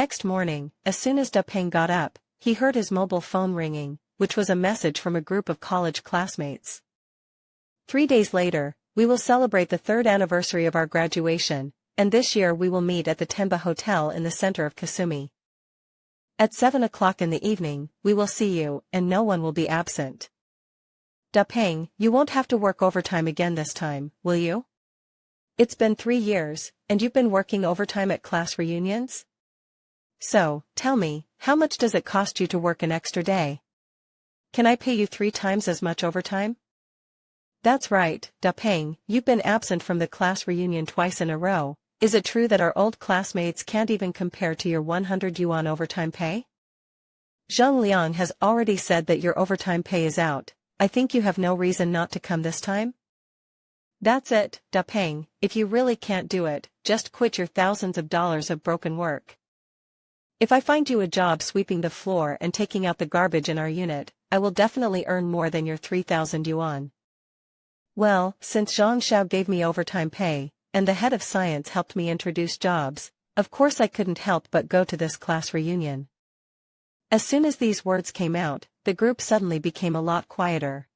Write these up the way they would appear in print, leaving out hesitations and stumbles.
Next morning, as soon as Dapeng got up, he heard his mobile phone ringing, which was a message from a group of college classmates. 3 days later, we will celebrate the 3rd anniversary of our graduation, and this year we will meet at the Temba Hotel in the center of Kasumi. At 7 o'clock in the evening, we will see you, and no one will be absent. Dapeng, you won't have to work overtime again this time, will you? It's been 3 years, and you've been working overtime at class reunions? So, tell me, how much does it cost you to work an extra day? Can I pay you 3 times as much overtime? That's right, Dapeng, you've been absent from the class reunion twice in a row. Is it true that our old classmates can't even compare to your 100 yuan overtime pay? Zheng Liang has already said that your overtime pay is out. I think you have no reason not to come this time? That's it, Dapeng, if you really can't do it, just quit your thousands of dollars of broken work. If I find you a job sweeping the floor and taking out the garbage in our unit, I will definitely earn more than your 3,000 yuan. Well, since Zhang Xiao gave me overtime pay, and the head of science helped me introduce jobs, of course I couldn't help but go to this class reunion. As soon as these words came out, the group suddenly became a lot quieter.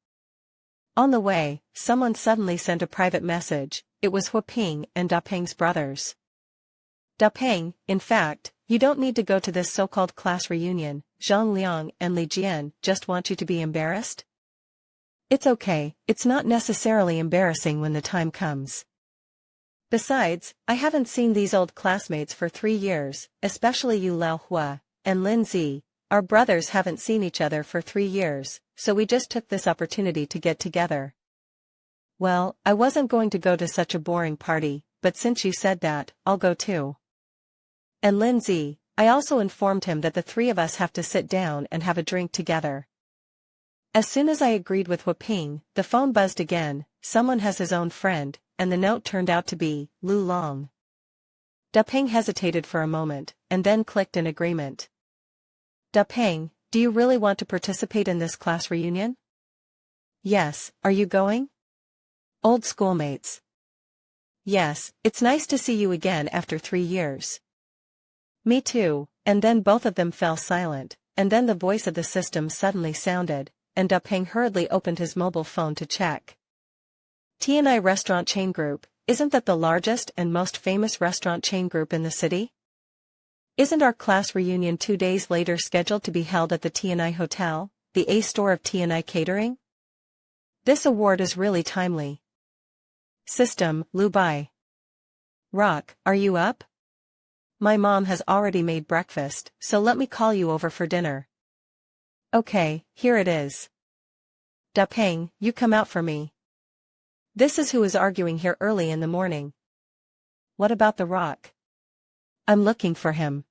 On the way, someone suddenly sent a private message. It was Huaping and Dapeng's brothers. Dapeng, in fact, you don't need to go to this so-called class reunion. Zhang Liang and Li Jian just want you to be embarrassed? It's okay, it's not necessarily embarrassing when the time comes. Besides, I haven't seen these old classmates for 3 years, especially you Lao Hua and Lin Zi. Our brothers haven't seen each other for 3 years, so we just took this opportunity to get together. Well, I wasn't going to go to such a boring party, but since you said that, I'll go too. And Lin Zi, I also informed him that the 3 of us have to sit down and have a drink together. As soon as I agreed with Huaping, the phone buzzed again. Someone has his own friend, and the note turned out to be Lu Long. Dapeng hesitated for a moment, and then clicked in agreement. Dapeng, do you really want to participate in this class reunion? Yes, are you going? Old schoolmates. Yes, it's nice to see you again after 3 years. Me too, and then both of them fell silent, and then the voice of the system suddenly sounded, and Dapeng hurriedly opened his mobile phone to check. TNI Restaurant Chain Group, isn't that the largest and most famous restaurant chain group in the city? Isn't our class reunion 2 days later scheduled to be held at the TNI Hotel, the A store of TNI Catering? This award is really timely. System, Lu Bai. Rock, are you up? My mom has already made breakfast, so let me call you over for dinner. Okay, here it is. Dapeng, you come out for me. This is who is arguing here early in the morning. What about the Rock? I'm looking for him.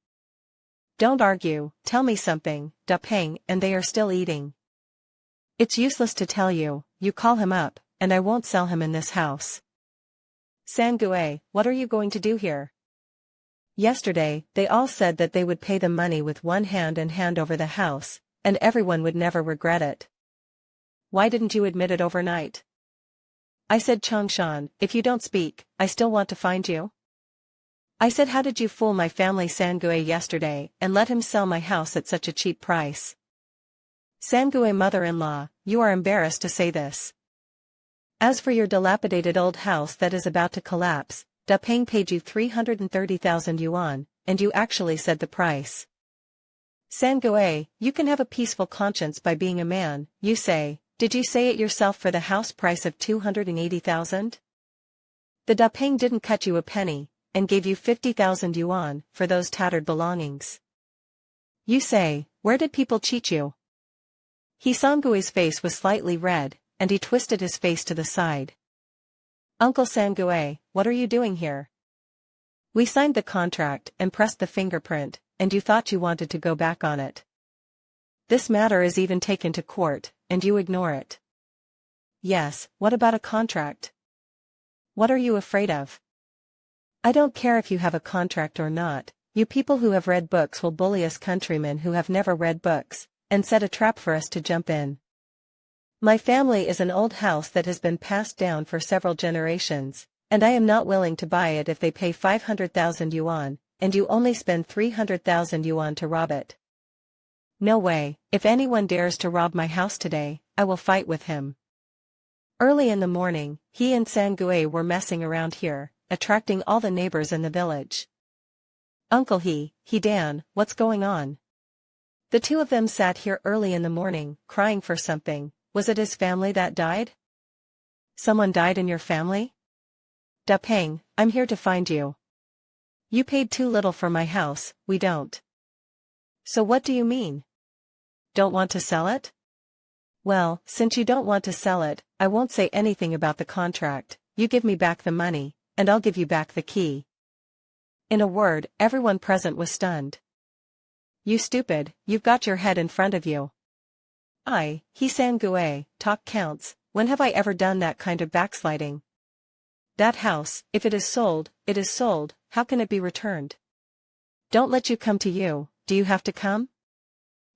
Don't argue, tell me something, Dapeng, and they are still eating. It's useless to tell you, you call him up, and I won't sell him in this house. Sangue, what are you going to do here? Yesterday, they all said that they would pay the money with one hand and hand over the house, and everyone would never regret it. Why didn't you admit it overnight? I said, Changshan, if you don't speak, I still want to find you. I said, how did you fool my family Sangue yesterday and let him sell my house at such a cheap price? Sangue mother-in-law, you are embarrassed to say this. As for your dilapidated old house that is about to collapse, Dapeng paid you 330,000 yuan, and you actually said the price. Sangue, you can have a peaceful conscience by being a man, you say. Did you say it yourself for the house price of 280,000? The Dapeng didn't cut you a penny, and gave you 50,000 yuan for those tattered belongings. You say, where did people cheat you? Sangui's face was slightly red, and he twisted his face to the side. Uncle Sangue, what are you doing here? We signed the contract and pressed the fingerprint, and you thought you wanted to go back on it. This matter is even taken to court, and you ignore it. Yes, what about a contract? What are you afraid of? I don't care if you have a contract or not, you people who have read books will bully us countrymen who have never read books, and set a trap for us to jump in. My family is an old house that has been passed down for several generations, and I am not willing to buy it if they pay 500,000 yuan, and you only spend 300,000 yuan to rob it. No way, if anyone dares to rob my house today, I will fight with him. Early in the morning, he and Sangue were messing around here, attracting all the neighbors in the village. Uncle He Dan, what's going on? The two of them sat here early in the morning, crying for something. Was it his family that died? Someone died in your family? Da Peng, I'm here to find you. You paid too little for my house, we don't. So what do you mean? Don't want to sell it? Well, since you don't want to sell it, I won't say anything about the contract. You give me back the money, and I'll give you back the key. In a word, everyone present was stunned. You stupid, you've got your head in front of you. He Sangue, talk counts, when have I ever done that kind of backsliding? That house, if it is sold, how can it be returned? Don't let you come to you, do you have to come?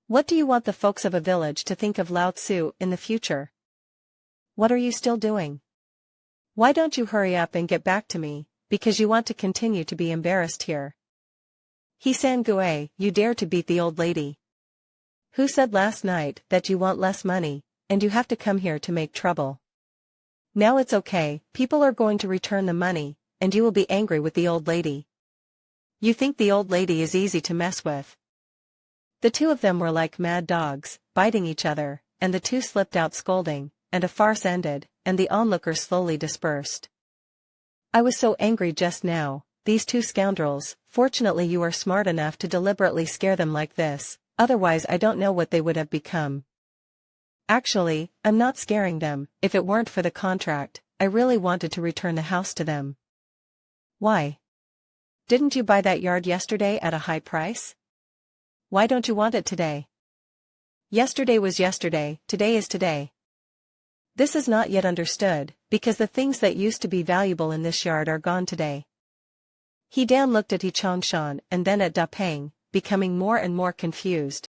What do you want the folks of a village to think of Lao Tzu in the future? What are you still doing? Why don't you hurry up and get back to me, because you want to continue to be embarrassed here? He Sangue, you dare to beat the old lady. Who said last night that you want less money, and you have to come here to make trouble? Now it's okay, people are going to return the money, and you will be angry with the old lady. You think the old lady is easy to mess with. The two of them were like mad dogs, biting each other, and the two slipped out scolding, and a farce ended, and the onlookers slowly dispersed. I was so angry just now, these two scoundrels. Fortunately you are smart enough to deliberately scare them like this, otherwise I don't know what they would have become. Actually, I'm not scaring them. If it weren't for the contract, I really wanted to return the house to them. Why? Didn't you buy that yard yesterday at a high price? Why don't you want it today? Yesterday was yesterday, today is today. This is not yet understood, because the things that used to be valuable in this yard are gone today. He Dan looked at He Chongshan and then at Da Peng, becoming more and more confused.